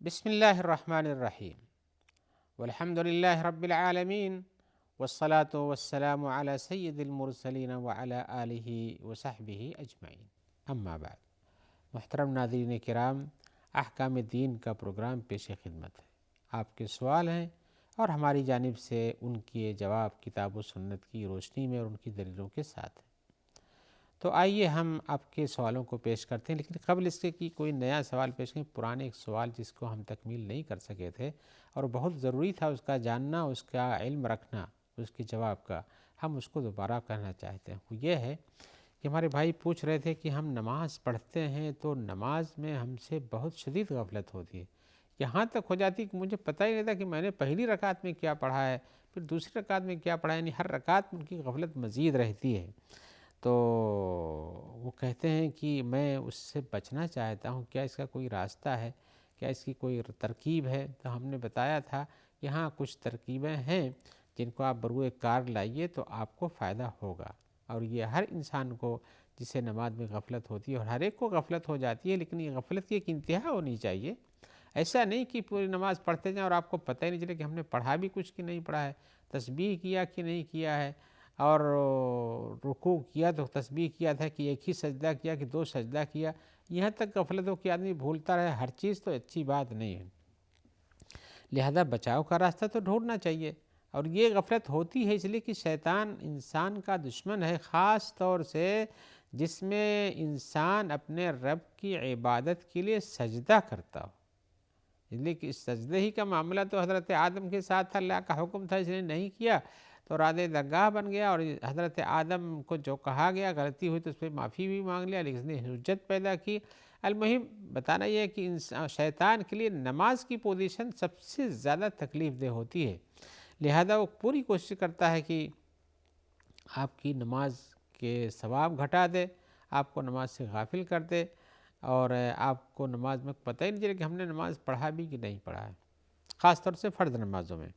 بسم اللہ الرحمن الرحیم والحمد للہ رب العالمین والصلاة والسلام علی سید المرسلین وعلی آلہ وصحبہ اجمعین، اما بعد۔ محترم ناظرین کرام، احکام دین کا پروگرام پیش خدمت ہے۔ آپ کے سوال ہیں اور ہماری جانب سے ان کے جواب کتاب و سنت کی روشنی میں اور ان کی دلیلوں کے ساتھ ہیں۔ تو آئیے ہم آپ کے سوالوں کو پیش کرتے ہیں، لیکن قبل اس کے کہ کوئی نیا سوال پیش کریں، پرانے ایک سوال جس کو ہم تکمیل نہیں کر سکے تھے اور بہت ضروری تھا اس کا جاننا، اس کا علم رکھنا، اس کے جواب کا، ہم اس کو دوبارہ کہنا چاہتے ہیں۔ وہ یہ ہے کہ ہمارے بھائی پوچھ رہے تھے کہ ہم نماز پڑھتے ہیں تو نماز میں ہم سے بہت شدید غفلت ہوتی ہے، یہاں تک ہو جاتی کہ مجھے پتہ ہی نہیں تھا کہ میں نے پہلی رکعت میں کیا پڑھا ہے، پھر دوسری رکعت میں کیا پڑھا ہے، یعنی ہر رکعت میں ان کی غفلت مزید رہتی ہے۔ تو وہ کہتے ہیں کہ میں اس سے بچنا چاہتا ہوں، کیا اس کا کوئی راستہ ہے، کیا اس کی کوئی ترکیب ہے؟ تو ہم نے بتایا تھا کہ ہاں کچھ ترکیبیں ہیں جن کو آپ بروئے کار لائیے تو آپ کو فائدہ ہوگا، اور یہ ہر انسان کو جسے نماز میں غفلت ہوتی ہے، اور ہر ایک کو غفلت ہو جاتی ہے، لیکن یہ غفلت کی ایک انتہا ہونی چاہیے۔ ایسا نہیں کہ پوری نماز پڑھتے جائیں اور آپ کو پتہ ہی نہیں چلے کہ ہم نے پڑھا بھی کچھ کہ نہیں پڑھا ہے، تسبیح کیا کہ نہیں کیا ہے، اور رکوع کیا تو تسبیح کیا تھا کہ ایک ہی سجدہ کیا کہ دو سجدہ کیا، یہاں تک غفلت ہو کہ آدمی بھولتا رہے ہر چیز، تو اچھی بات نہیں ہے۔ لہذا بچاؤ کا راستہ تو ڈھونڈنا چاہیے، اور یہ غفلت ہوتی ہے اس لیے کہ شیطان انسان کا دشمن ہے، خاص طور سے جس میں انسان اپنے رب کی عبادت کے لیے سجدہ کرتا ہو، اس لیے کہ اس سجدے ہی کا معاملہ تو حضرت آدم کے ساتھ تھا، اللہ کا حکم تھا، اس نے نہیں کیا تو راد درگاہ بن گیا، اور حضرت آدم کو جو کہا گیا غلطی ہوئی تو اس پہ معافی بھی مانگ لیا، لیکن اس نے حجت پیدا کی۔ المہم بتانا یہ ہے کہ شیطان کے لیے نماز کی پوزیشن سب سے زیادہ تکلیف دہ ہوتی ہے، لہذا وہ پوری کوشش کرتا ہے کہ آپ کی نماز کے ثواب گھٹا دے، آپ کو نماز سے غافل کر دے، اور آپ کو نماز میں پتہ ہی نہیں چلے کہ ہم نے نماز پڑھا بھی کہ نہیں پڑھا ہے، خاص طور سے فرض نمازوں میں۔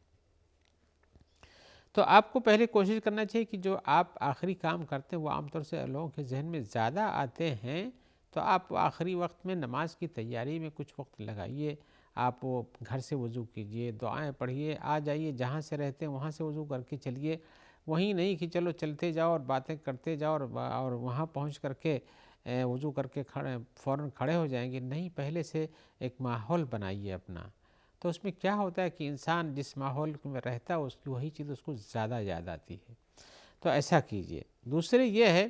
تو آپ کو پہلے کوشش کرنا چاہیے کہ جو آپ آخری کام کرتے ہیں وہ عام طور سے لوگوں کے ذہن میں زیادہ آتے ہیں، تو آپ آخری وقت میں نماز کی تیاری میں کچھ وقت لگائیے، آپ وہ گھر سے وضو کیجئے، دعائیں پڑھیے، آ جائیے جہاں سے رہتے ہیں وہاں سے وضو کر کے چلیے، وہیں نہیں کہ چلو چلتے جاؤ اور باتیں کرتے جاؤ اور وہاں پہنچ کر کے وضو کر کے فوراً کھڑے ہو جائیں گے، نہیں، پہلے سے ایک ماحول بنائیے اپنا۔ تو اس میں کیا ہوتا ہے کہ انسان جس ماحول میں رہتا ہے اس کی وہی چیز اس کو زیادہ یاد آتی ہے، تو ایسا کیجئے۔ دوسرے یہ ہے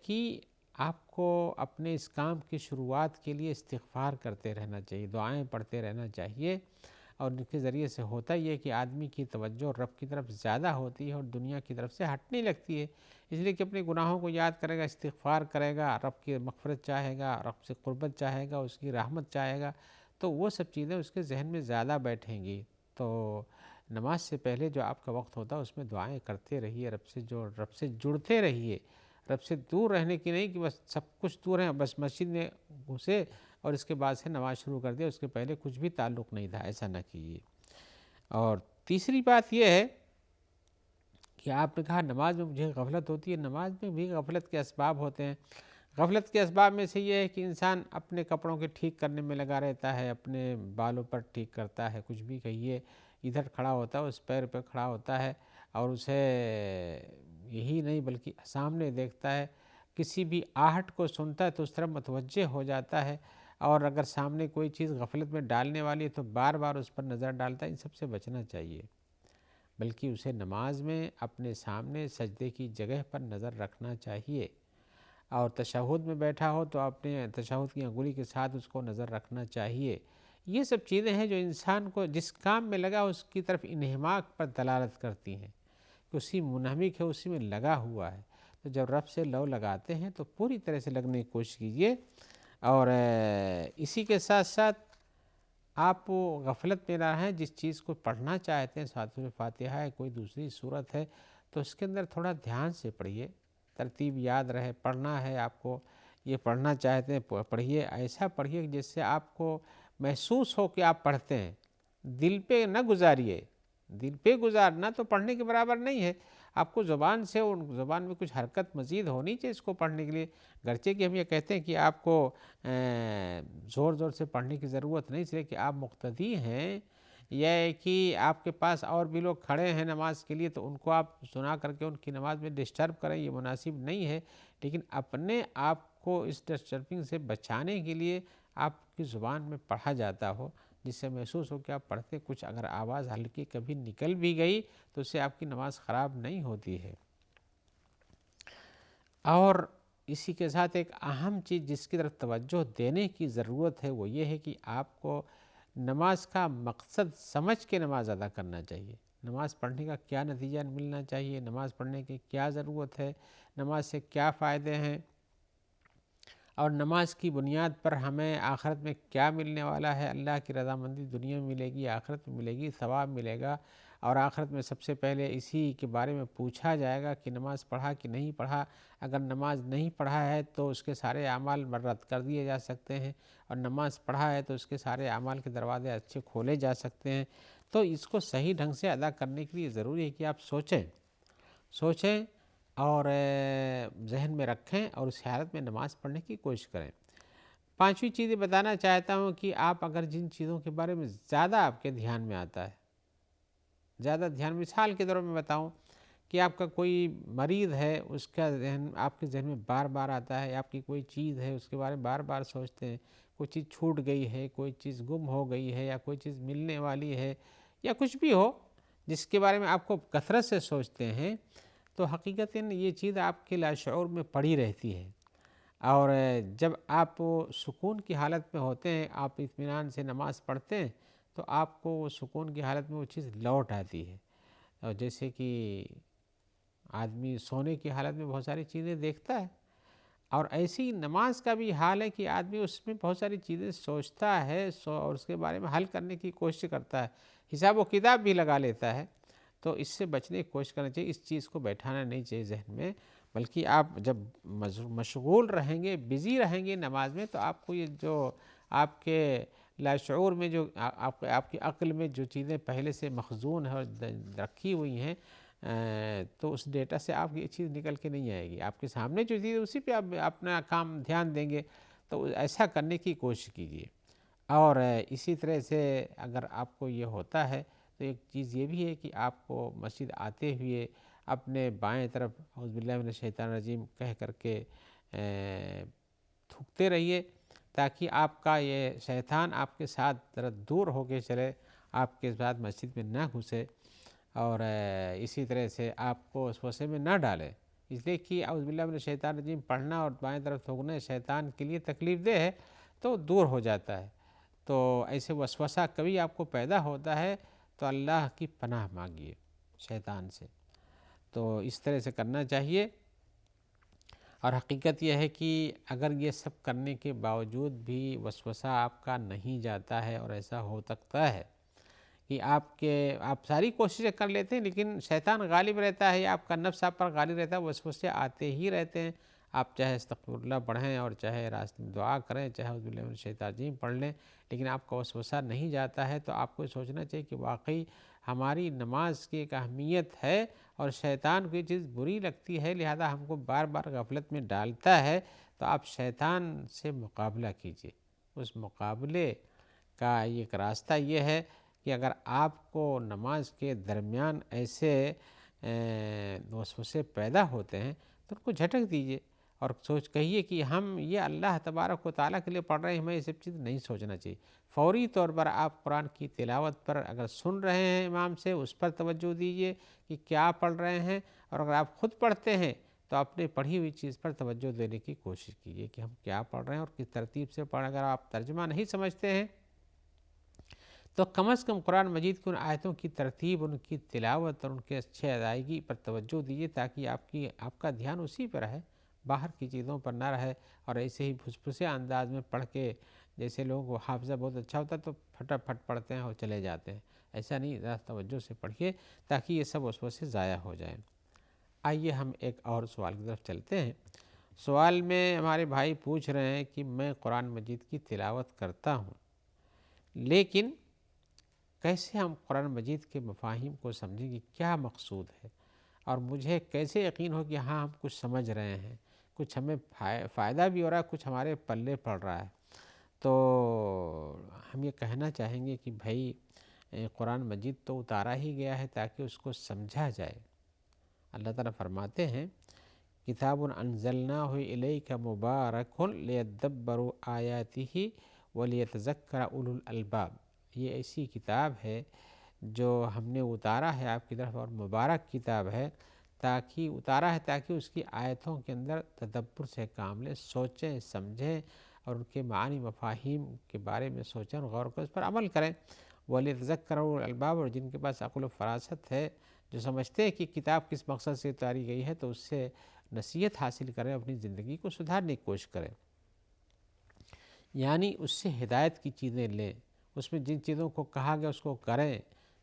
کہ آپ کو اپنے اس کام کی شروعات کے لیے استغفار کرتے رہنا چاہیے، دعائیں پڑھتے رہنا چاہیے، اور ان کے ذریعے سے ہوتا یہ ہے کہ آدمی کی توجہ رب کی طرف زیادہ ہوتی ہے اور دنیا کی طرف سے ہٹنے لگتی ہے، اس لیے کہ اپنے گناہوں کو یاد کرے گا، استغفار کرے گا، رب کی مغفرت چاہے گا، رب سے قربت چاہے گا، اس کی رحمت چاہے گا، تو وہ سب چیزیں اس کے ذہن میں زیادہ بیٹھیں گی۔ تو نماز سے پہلے جو آپ کا وقت ہوتا ہے اس میں دعائیں کرتے رہیے، رب سے جڑتے رہیے، رب سے دور رہنے کی نہیں کہ بس سب کچھ دور ہیں، بس مسجد میں گھسے اور اس کے بعد سے نماز شروع کر دیا، اس کے پہلے کچھ بھی تعلق نہیں تھا، ایسا نہ کیجیے۔ اور تیسری بات یہ ہے کہ آپ نے کہا نماز میں مجھے غفلت ہوتی ہے، نماز میں بھی غفلت کے اسباب ہوتے ہیں۔ غفلت کے اسباب میں سے یہ ہے کہ انسان اپنے کپڑوں کے ٹھیک کرنے میں لگا رہتا ہے، اپنے بالوں پر ٹھیک کرتا ہے، کچھ بھی کہیے، ادھر کھڑا ہوتا ہے، اس پیر پہ کھڑا ہوتا ہے، اور اسے یہی نہیں بلکہ سامنے دیکھتا ہے، کسی بھی آہٹ کو سنتا ہے تو اس طرف متوجہ ہو جاتا ہے، اور اگر سامنے کوئی چیز غفلت میں ڈالنے والی ہے تو بار بار اس پر نظر ڈالتا ہے۔ ان سب سے بچنا چاہیے، بلکہ اسے نماز میں اپنے سامنے سجدے کی جگہ پر نظر رکھنا چاہیے، اور تشہد میں بیٹھا ہو تو اپنے تشہد کی انگلی کے ساتھ اس کو نظر رکھنا چاہیے۔ یہ سب چیزیں ہیں جو انسان کو جس کام میں لگا اس کی طرف انہماک پر دلالت کرتی ہیں کہ اسی منہمک ہے، اسی میں لگا ہوا ہے۔ تو جب رب سے لو لگاتے ہیں تو پوری طرح سے لگنے کی کوشش کیجیے، اور اسی کے ساتھ ساتھ آپ غفلت میں نہ رہیں، جس چیز کو پڑھنا چاہتے ہیں، سورۃ فاتحہ ہے، کوئی دوسری سورت ہے، تو اس کے اندر تھوڑا دھیان سے پڑھیے، ترتیب یاد رہے، پڑھنا ہے آپ کو، یہ پڑھنا چاہتے ہیں پڑھیے، ایسا پڑھیے جس سے آپ کو محسوس ہو کہ آپ پڑھتے ہیں، دل پہ نہ گزاریے، دل پہ گزارنا تو پڑھنے کے برابر نہیں ہے۔ آپ کو زبان سے ان زبان میں کچھ حرکت مزید ہونی چاہیے اس کو پڑھنے کے لیے، گرچہ کہ ہم یہ کہتے ہیں کہ آپ کو زور زور سے پڑھنے کی ضرورت نہیں، اس لیے کہ آپ مقتدی ہیں، یہ ہے کہ آپ کے پاس اور بھی لوگ کھڑے ہیں نماز کے لیے تو ان کو آپ سنا کر کے ان کی نماز میں ڈسٹرب کریں، یہ مناسب نہیں ہے، لیکن اپنے آپ کو اس ڈسٹربنگ سے بچانے کے لیے آپ کی زبان میں پڑھا جاتا ہو، جس سے محسوس ہو کہ آپ پڑھتے کچھ، اگر آواز ہلکی کبھی نکل بھی گئی تو اس سے آپ کی نماز خراب نہیں ہوتی ہے۔ اور اسی کے ساتھ ایک اہم چیز جس کی طرف توجہ دینے کی ضرورت ہے وہ یہ ہے کہ آپ کو نماز کا مقصد سمجھ کے نماز ادا کرنا چاہیے۔ نماز پڑھنے کا کیا نتیجہ ملنا چاہیے، نماز پڑھنے کی کیا ضرورت ہے، نماز سے کیا فائدے ہیں، اور نماز کی بنیاد پر ہمیں آخرت میں کیا ملنے والا ہے، اللہ کی رضامندی دنیا میں ملے گی، آخرت میں ملے گی، ثواب ملے گا، اور آخرت میں سب سے پہلے اسی کے بارے میں پوچھا جائے گا کہ نماز پڑھا کہ نہیں پڑھا۔ اگر نماز نہیں پڑھا ہے تو اس کے سارے اعمال رد کر دیے جا سکتے ہیں، اور نماز پڑھا ہے تو اس کے سارے اعمال کے دروازے اچھے کھولے جا سکتے ہیں۔ تو اس کو صحیح ڈھنگ سے ادا کرنے کے لیے ضروری ہے کہ آپ سوچیں اور ذہن میں رکھیں اور اس حالت میں نماز پڑھنے کی کوشش کریں۔ پانچویں چیزیں بتانا چاہتا ہوں کہ آپ اگر جن چیزوں کے بارے میں زیادہ آپ کے دھیان میں آتا ہے، زیادہ دھیان، مثال کے طور میں بتاؤں کہ آپ کا کوئی مریض ہے، اس کا ذہن آپ کے ذہن میں بار بار آتا ہے، آپ کی کوئی چیز ہے اس کے بارے میں بار بار سوچتے ہیں، کوئی چیز چھوٹ گئی ہے، کوئی چیز گم ہو گئی ہے، یا کوئی چیز ملنے والی ہے، یا کچھ بھی ہو جس کے بارے میں آپ کو کثرت سے سوچتے ہیں، تو حقیقتاً یہ چیز آپ کے لاشعور میں پڑی رہتی ہے، اور جب آپ سکون کی حالت میں ہوتے ہیں، آپ اطمینان سے نماز پڑھتے ہیں تو آپ کو وہ سکون کی حالت میں وہ چیز لوٹ آتی ہے۔ اور جیسے کہ آدمی سونے کی حالت میں بہت ساری چیزیں دیکھتا ہے، اور ایسی نماز کا بھی حال ہے کہ آدمی اس میں بہت ساری چیزیں سوچتا ہے اور اس کے بارے میں حل کرنے کی کوشش کرتا ہے، حساب و کتاب بھی لگا لیتا ہے۔ تو اس سے بچنے کی کوشش کرنا چاہیے، اس چیز کو بیٹھانا نہیں چاہیے ذہن میں، بلکہ آپ جب مشغول رہیں گے، بزی رہیں گے نماز میں، تو آپ کو یہ جو آپ کے لاشعور میں جو آپ کی عقل میں جو چیزیں پہلے سے مخزون ہے اور رکھی ہوئی ہیں، تو اس ڈیٹا سے آپ کی چیز نکل کے نہیں آئے گی، آپ کے سامنے جو چیز ہے اسی پہ آپ اپنا کام دھیان دیں گے، تو ایسا کرنے کی کوشش کیجیے۔ اور اسی طرح سے اگر آپ کو یہ ہوتا ہے تو ایک چیز یہ بھی ہے کہ آپ کو مسجد آتے ہوئے اپنے بائیں طرف اعوذ باللہ من الشیطان الرجیم کہہ کر کے تھوکتے رہیے، تاکہ آپ کا یہ شیطان آپ کے ساتھ ذرا دور ہو کے چلے، آپ کے ساتھ مسجد میں نہ گھسے، اور اسی طرح سے آپ کو وسوسے میں نہ ڈالے، اس لیے کہ اعوذ باللہ من الشیطان الرجیم پڑھنا اور بائیں طرف تھوکنا شیطان کے لیے تکلیف دہ ہے، تو دور ہو جاتا ہے۔ تو ایسے وسوسہ کبھی آپ کو پیدا ہوتا ہے تو اللہ کی پناہ مانگیے شیطان سے، تو اس طرح سے کرنا چاہیے۔ اور حقیقت یہ ہے کہ اگر یہ سب کرنے کے باوجود بھی وسوسہ آپ کا نہیں جاتا ہے، اور ایسا ہو سکتا ہے کہ آپ ساری کوششیں کر لیتے ہیں لیکن شیطان غالب رہتا ہے، آپ کا نفس آپ پر غالب رہتا ہے، وسوسے آتے ہی رہتے ہیں، آپ چاہے استغفر اللہ پڑھیں اور چاہے راستے میں دعا کریں، چاہے اعوذ باللہ من الشیطان الرجیم پڑھ لیں، لیکن آپ کا وسوسہ نہیں جاتا ہے، تو آپ کو سوچنا چاہیے کہ واقعی ہماری نماز کی ایک اہمیت ہے، اور شیطان کو یہ چیز بری لگتی ہے، لہذا ہم کو بار بار غفلت میں ڈالتا ہے، تو آپ شیطان سے مقابلہ کیجیے۔ اس مقابلے کا ایک راستہ یہ ہے کہ اگر آپ کو نماز کے درمیان ایسے وسوسے پیدا ہوتے ہیں تو ان کو جھٹک دیجیے، اور کہیے کہ ہم یہ اللہ تبارک و تعالیٰ کے لیے پڑھ رہے ہیں، ہمیں یہ سب چیز نہیں سوچنا چاہیے۔ فوری طور پر آپ قرآن کی تلاوت پر اگر سن رہے ہیں امام سے، اس پر توجہ دیجیے کہ کیا پڑھ رہے ہیں، اور اگر آپ خود پڑھتے ہیں تو اپنے پڑھی ہوئی چیز پر توجہ دینے کی کوشش کیجیے کہ ہم کیا پڑھ رہے ہیں اور کس ترتیب سے پڑھ۔ اگر آپ ترجمہ نہیں سمجھتے ہیں تو کم از کم قرآن مجید کی ان آیتوں کی ترتیب، ان کی تلاوت اور ان کے اچھے ادائیگی پر توجہ دیجیے، تاکہ آپ کا دھیان اسی پر رہے، باہر کی چیزوں پر نہ رہے، اور ایسے ہی پھسے انداز میں پڑھ کے، جیسے لوگوں کو حافظہ بہت اچھا ہوتا ہے تو پھٹافٹ پڑھتے ہیں اور چلے جاتے ہیں، ایسا نہیں، ذرا توجہ سے پڑھیے تاکہ یہ سب وسوسے ضائع ہو جائیں۔ آئیے ہم ایک اور سوال کی طرف چلتے ہیں۔ سوال میں ہمارے بھائی پوچھ رہے ہیں کہ میں قرآن مجید کی تلاوت کرتا ہوں، لیکن کیسے ہم قرآن مجید کے مفاہیم کو سمجھیں گے، کیا مقصود ہے؟ اور مجھے کیسے یقین ہو کہ ہاں ہم کچھ سمجھ رہے ہیں، کچھ ہمیں فائدہ بھی ہو رہا ہے، کچھ ہمارے پلے پڑ رہا ہے۔ تو ہم یہ کہنا چاہیں گے کہ بھائی قرآن مجید تو اتارا ہی گیا ہے تاکہ اس کو سمجھا جائے۔ اللہ تعالیٰ فرماتے ہیں کتاب انزلناہ الیک مبارک لیدبروا آیاتہ ولیتذکر اولو الالباب، یہ ایسی کتاب ہے جو ہم نے اتارا ہے آپ کی طرف، اور مبارک کتاب ہے، تاکہ اس کی آیتوں کے اندر تدبر سے کام لیں، سوچیں سمجھیں اور ان کے معنی مفاہیم کے بارے میں سوچیں اور غور کریں، اس پر عمل کریں۔ وَلِيَتَذَكَّرَ أُولُو الْأَلْبَابِ، اور جن کے پاس عقل و فراست ہے، جو سمجھتے ہیں کہ کتاب کس مقصد سے اتاری گئی ہے، تو اس سے نصیحت حاصل کریں، اپنی زندگی کو سدھارنے کی کوشش کریں، یعنی اس سے ہدایت کی چیزیں لیں، اس میں جن چیزوں کو کہا گیا اس کو کریں،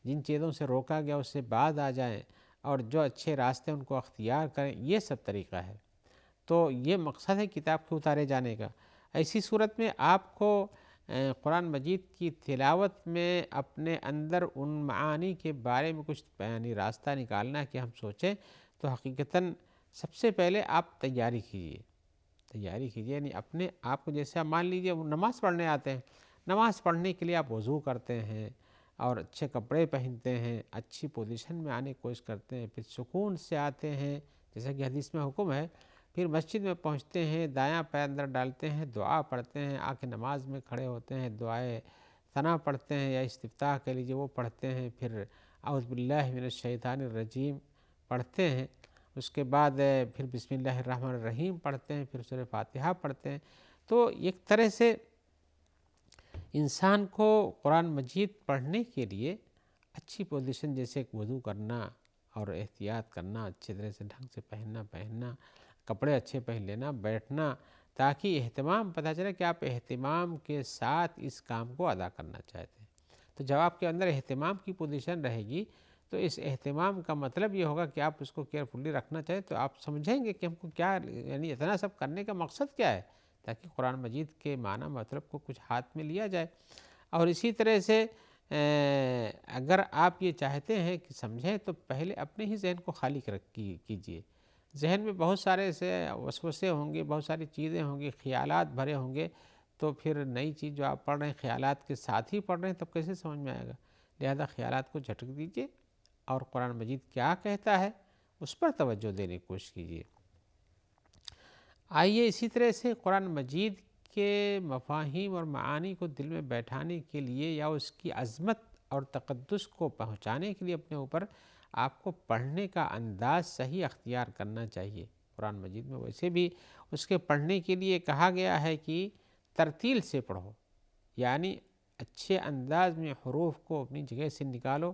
جن چیزوں سے روکا گیا اس سے باز آ جائیں، اور جو اچھے راستے ان کو اختیار کریں، یہ سب طریقہ ہے۔ تو یہ مقصد ہے کتاب کے اتارے جانے کا۔ ایسی صورت میں آپ کو قرآن مجید کی تلاوت میں اپنے اندر ان معانی کے بارے میں کچھ یعنی راستہ نکالنا ہے کہ ہم سوچیں، تو حقیقتاً سب سے پہلے آپ تیاری کیجئے، یعنی اپنے آپ کو، جیسے آپ مان لیجئے وہ نماز پڑھنے آتے ہیں، نماز پڑھنے کے لیے آپ وضو کرتے ہیں اور اچھے کپڑے پہنتے ہیں، اچھی پوزیشن میں آنے کی کوشش کرتے ہیں، پھر سکون سے آتے ہیں جیسا کہ حدیث میں حکم ہے، پھر مسجد میں پہنچتے ہیں، دایاں پیر اندر ڈالتے ہیں، دعا پڑھتے ہیں، آ کے نماز میں کھڑے ہوتے ہیں، دعائے ثنا پڑھتے ہیں یا استفتاح کے لیجیے وہ پڑھتے ہیں، پھر اعوذ باللہ من الشیطان الرجیم پڑھتے ہیں، اس کے بعد پھر بسم اللہ الرحمن الرحیم پڑھتے ہیں، پھر سورہ فاتحہ پڑھتے ہیں۔ تو ایک طرح سے انسان کو قرآن مجید پڑھنے کے لیے اچھی پوزیشن، جیسے وضو کرنا اور احتیاط کرنا، اچھے طرح سے ڈھنگ سے پہننا، کپڑے اچھے پہن لینا، بیٹھنا، تاکہ اہتمام پتہ چلے کہ آپ اہتمام کے ساتھ اس کام کو ادا کرنا چاہتے ہیں۔ تو جب آپ کے اندر اہتمام کی پوزیشن رہے گی تو اس اہتمام کا مطلب یہ ہوگا کہ آپ اس کو کیئرفلی رکھنا چاہیں، تو آپ سمجھیں گے کہ ہم کو کیا، یعنی اتنا سب کرنے کا مقصد کیا ہے، تاکہ قرآن مجید کے معنی مطلب کو کچھ ہاتھ میں لیا جائے۔ اور اسی طرح سے اگر آپ یہ چاہتے ہیں کہ سمجھیں، تو پہلے اپنے ہی ذہن کو خالی کیجئے۔ ذہن میں بہت سارے ایسے وسوسے ہوں گے، بہت ساری چیزیں ہوں گی، خیالات بھرے ہوں گے، تو پھر نئی چیز جو آپ پڑھ رہے ہیں خیالات کے ساتھ ہی پڑھ رہے ہیں، تب کیسے سمجھ میں آئے گا؟ لہذا خیالات کو جھٹک دیجئے اور قرآن مجید کیا کہتا ہے اس پر توجہ دینے کی کوشش کیجئے۔ آئیے اسی طرح سے قرآن مجید کے مفاہیم اور معانی کو دل میں بیٹھانے کے لیے یا اس کی عظمت اور تقدس کو پہنچانے کے لیے اپنے اوپر آپ کو پڑھنے کا انداز صحیح اختیار کرنا چاہیے۔ قرآن مجید میں ویسے بھی اس کے پڑھنے کے لیے کہا گیا ہے کہ ترتیل سے پڑھو، یعنی اچھے انداز میں حروف کو اپنی جگہ سے نکالو،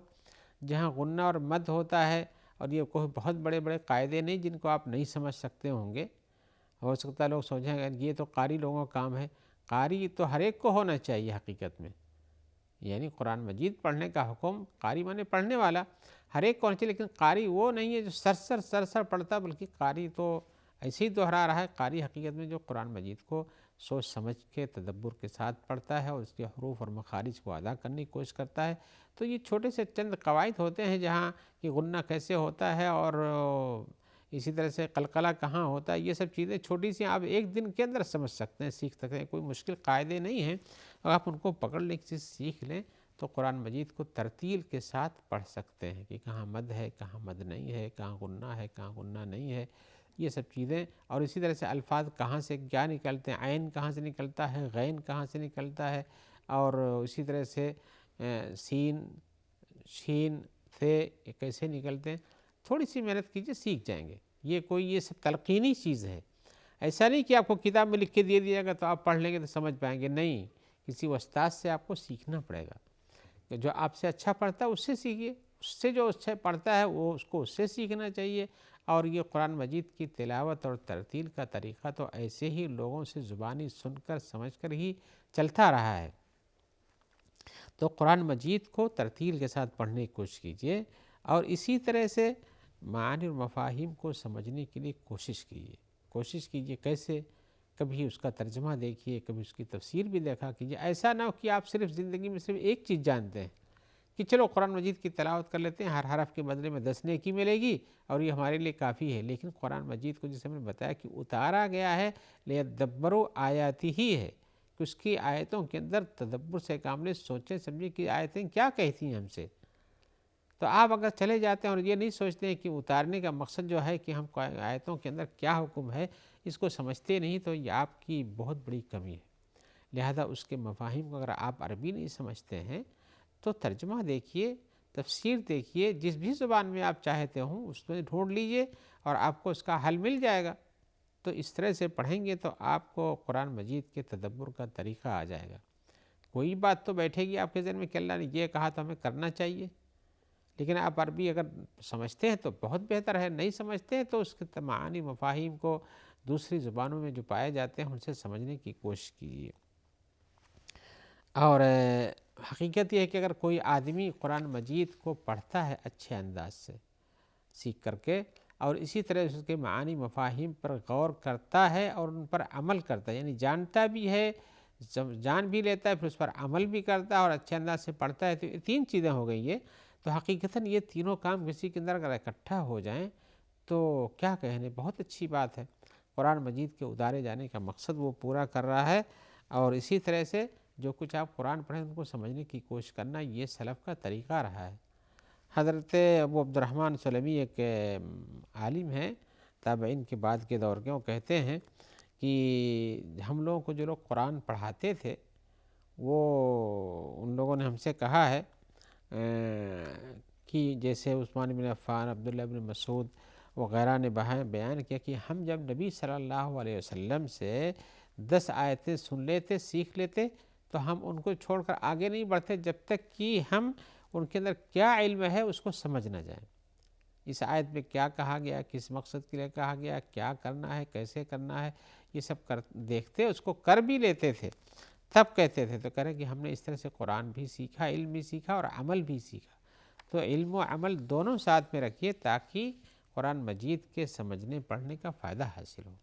جہاں غنہ اور مد ہوتا ہے، اور یہ کوئی بہت بڑے بڑے قاعدے نہیں جن کو آپ نہیں سمجھ سکتے ہوں گے، ہو سکتا ہے لوگ سمجھیں گے یہ تو قاری لوگوں کا کام ہے۔ قاری تو ہر ایک کو ہونا چاہیے حقیقت میں، یعنی قرآن مجید پڑھنے کا حکم، قاری مانے پڑھنے والا، ہر ایک کو ہونا چاہیے، لیکن قاری وہ نہیں ہے جو سرسر پڑھتا، بلکہ قاری تو ایسے ہی دہرا رہا ہے۔ قاری حقیقت میں جو قرآن مجید کو سوچ سمجھ کے تدبر کے ساتھ پڑھتا ہے اور اس کے حروف اور مخارج کو ادا کرنے کی کوشش کرتا ہے۔ تو یہ چھوٹے سے چند قواعد ہوتے ہیں، جہاں کہ غنہ کیسے ہوتا ہے اور اسی طرح سے قلقلہ کہاں ہوتا ہے، یہ سب چیزیں چھوٹی سی آپ ایک دن کے اندر سمجھ سکتے ہیں، سیکھ سکتے ہیں، کوئی مشکل قاعدے نہیں ہیں، اور آپ ان کو پکڑ لیں، چیز سیکھ لیں، تو قرآن مجید کو ترتیل کے ساتھ پڑھ سکتے ہیں کہ کہاں مد ہے، کہاں مد نہیں ہے، کہاں غنہ ہے، کہاں غنہ نہیں ہے، یہ سب چیزیں۔ اور اسی طرح سے الفاظ کہاں سے کیا نکلتے ہیں، عین کہاں سے نکلتا ہے، غین کہاں سے نکلتا ہے، اور اسی طرح سے سین، شین، ثے کیسے نکلتے ہیں، تھوڑی سی محنت کیجئے، سیکھ جائیں گے۔ یہ سب تلقینی چیز ہے، ایسا نہیں کہ آپ کو کتاب میں لکھ کے دے دیا گا تو آپ پڑھ لیں گے تو سمجھ پائیں گے، نہیں، کسی استاد سے آپ کو سیکھنا پڑے گا، کہ جو آپ سے اچھا پڑھتا ہے اس سے سیکھیے، اس سے جو اچھا پڑھتا ہے وہ اس کو اس سے سیکھنا چاہیے۔ اور یہ قرآن مجید کی تلاوت اور ترتیل کا طریقہ تو ایسے ہی لوگوں سے زبانی سن کر سمجھ کر ہی چلتا رہا ہے۔ تو قرآن مجید کو ترتیل کے ساتھ پڑھنے کی کوشش کیجیے، اور اسی طرح سے معانی اور مفاہیم کو سمجھنے کے لیے کوشش کیجیے۔ کیسے؟ کبھی اس کا ترجمہ دیکھیے، کبھی اس کی تفسیر بھی دیکھا کیجیے۔ ایسا نہ ہو کہ آپ صرف زندگی میں صرف ایک چیز جانتے ہیں، کہ چلو قرآن مجید کی تلاوت کر لیتے ہیں، ہر حرف کے بدلے میں 10 نیکی ملے گی اور یہ ہمارے لیے کافی ہے۔ لیکن قرآن مجید کو جیسے ہم نے بتایا کہ اتارا گیا ہے لیدبروا آیاتہ ہی ہے، کہ اس کی آیتوں کے اندر تدبر سے کام لیں، سوچیں سمجھیں کہ آیتیں کیا کہتی ہیں ہم سے۔ تو آپ اگر چلے جاتے ہیں اور یہ نہیں سوچتے ہیں کہ اتارنے کا مقصد جو ہے کہ ہم آیتوں کے اندر کیا حکم ہے اس کو سمجھتے نہیں، تو یہ آپ کی بہت بڑی کمی ہے۔ لہذا اس کے مفاہیم کو اگر آپ عربی نہیں سمجھتے ہیں تو ترجمہ دیکھیے، تفسیر دیکھیے، جس بھی زبان میں آپ چاہتے ہوں اس میں ڈھونڈ لیجئے اور آپ کو اس کا حل مل جائے گا۔ تو اس طرح سے پڑھیں گے تو آپ کو قرآن مجید کے تدبر کا طریقہ آ جائے گا۔ کوئی بات تو بیٹھے گی آپ کے ذہن میں کہ اللہ نے یہ کہا تو ہمیں کرنا چاہیے، لیکن آپ عربی اگر سمجھتے ہیں تو بہت بہتر ہے، نہیں سمجھتے ہیں تو اس کے معانی مفاہیم کو دوسری زبانوں میں جو پائے جاتے ہیں ان سے سمجھنے کی کوشش کیجیے۔ اور حقیقت یہ ہے کہ اگر کوئی آدمی قرآن مجید کو پڑھتا ہے اچھے انداز سے سیکھ کر کے، اور اسی طرح اس کے معانی مفاہیم پر غور کرتا ہے اور ان پر عمل کرتا ہے، یعنی جانتا بھی ہے، جان بھی لیتا ہے، پھر اس پر عمل بھی کرتا ہے اور اچھے انداز سے پڑھتا ہے، تو یہ 3 چیزیں ہو گئی یہ۔ تو حقیقتاً یہ تینوں کام کسی کے اندر اگر اکٹھا ہو جائیں تو کیا کہنے، بہت اچھی بات ہے۔ قرآن مجید کے اتارے جانے کا مقصد وہ پورا کر رہا ہے، اور اسی طرح سے جو کچھ آپ قرآن پڑھیں ان کو سمجھنے کی کوشش کرنا، یہ سلف کا طریقہ رہا ہے۔ حضرت ابو عبد الرحمن سلمی ایک عالم ہیں، تابعین کے بعد کے دور کے، وہ کہتے ہیں کہ ہم لوگوں کو جو لوگ قرآن پڑھاتے تھے وہ ان لوگوں نے ہم سے کہا ہے کہ جیسے عثمان بن عفان، عبداللہ بن مسعود وغیرہ نے بیان کیا کہ ہم جب نبی صلی اللہ علیہ وسلم سے 10 آیتیں سن لیتے، سیکھ لیتے، تو ہم ان کو چھوڑ کر آگے نہیں بڑھتے جب تک کہ ہم ان کے اندر کیا علم ہے اس کو سمجھ نہ جائیں۔ اس آیت میں کیا کہا گیا، کس مقصد کے لیے کہا گیا، کیا کرنا ہے، کیسے کرنا ہے، یہ سب دیکھتے، اس کو کر بھی لیتے تھے، تب کہتے تھے۔ تو کہہ رہے کہ ہم نے اس طرح سے قرآن بھی سیکھا، علم بھی سیکھا اور عمل بھی سیکھا۔ تو علم و عمل دونوں ساتھ میں رکھیے تاکہ قرآن مجید کے سمجھنے پڑھنے کا فائدہ حاصل ہو۔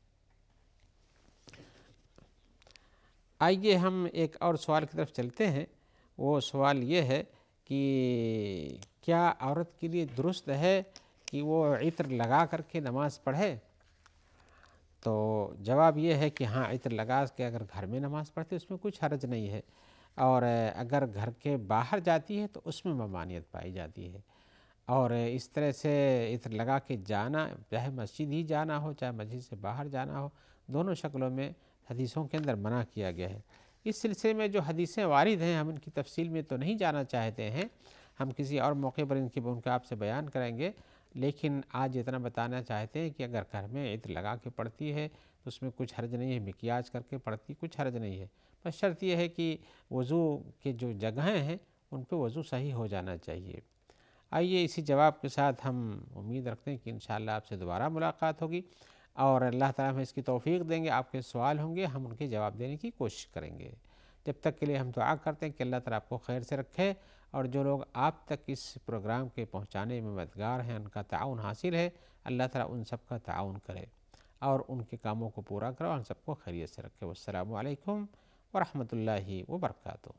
آئیے ہم ایک اور سوال کی طرف چلتے ہیں۔ وہ سوال یہ ہے کہ کیا عورت کے لیے درست ہے کہ وہ عطر لگا کر کے نماز پڑھے؟ تو جواب یہ ہے کہ ہاں، عطر لگا کے اگر گھر میں نماز پڑھتے اس میں کچھ حرج نہیں ہے، اور اگر گھر کے باہر جاتی ہے تو اس میں ممانعت پائی جاتی ہے۔ اور اس طرح سے عطر لگا کے جانا، چاہے مسجد ہی جانا ہو چاہے مسجد سے باہر جانا ہو، دونوں شکلوں میں حدیثوں کے اندر منع کیا گیا ہے۔ اس سلسلے میں جو حدیثیں وارد ہیں ہم ان کی تفصیل میں تو نہیں جانا چاہتے ہیں، ہم کسی اور موقع پر ان کا آپ سے بیان کریں گے، لیکن آج اتنا بتانا چاہتے ہیں کہ اگر گھر میں عطر لگا کے پڑھتی ہے تو اس میں کچھ حرج نہیں ہے، مکیاج کر کے پڑھتی کچھ حرج نہیں ہے، بس شرط یہ ہے کہ وضو کے جو جگہیں ہیں ان پہ وضو صحیح ہو جانا چاہیے۔ آئیے اسی جواب کے ساتھ ہم امید رکھتے ہیں کہ انشاءاللہ آپ سے دوبارہ ملاقات ہوگی، اور اللہ تعالیٰ ہمیں اس کی توفیق دیں گے، آپ کے سوال ہوں گے ہم ان کے جواب دینے کی کوشش کریں گے۔ جب تک کے لیے ہم دعا کرتے ہیں کہ اللہ تعالیٰ آپ کو خیر سے رکھے، اور جو لوگ آپ تک اس پروگرام کے پہنچانے میں مددگار ہیں ان کا تعاون حاصل ہے، اللہ تعالیٰ ان سب کا تعاون کرے اور ان کے کاموں کو پورا کرے اور ہم سب کو خیریت سے رکھے۔ والسلام علیکم ورحمۃ اللہ وبرکاتہ۔